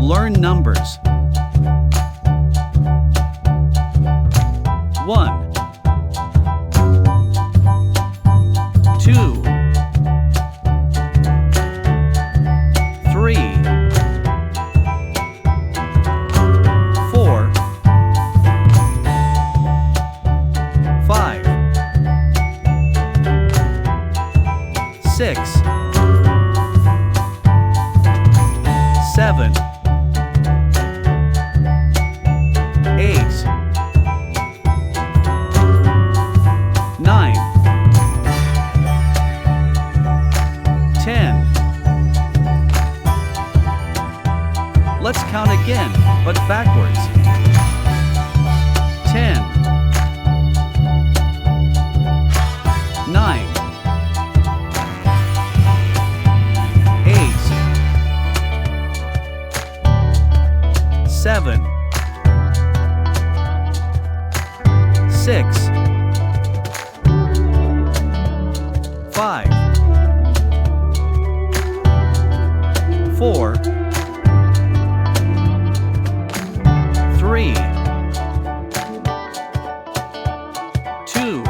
Learn numbers. 1, 2, 3, 4, 5, 6, 7, 8, 9, 10. Let's count again, but backwards. 10, 9, 8, 7, 6, 5, 4, 3, 2,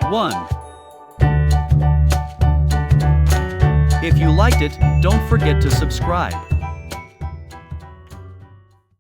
1. If you liked it, don't forget to subscribe.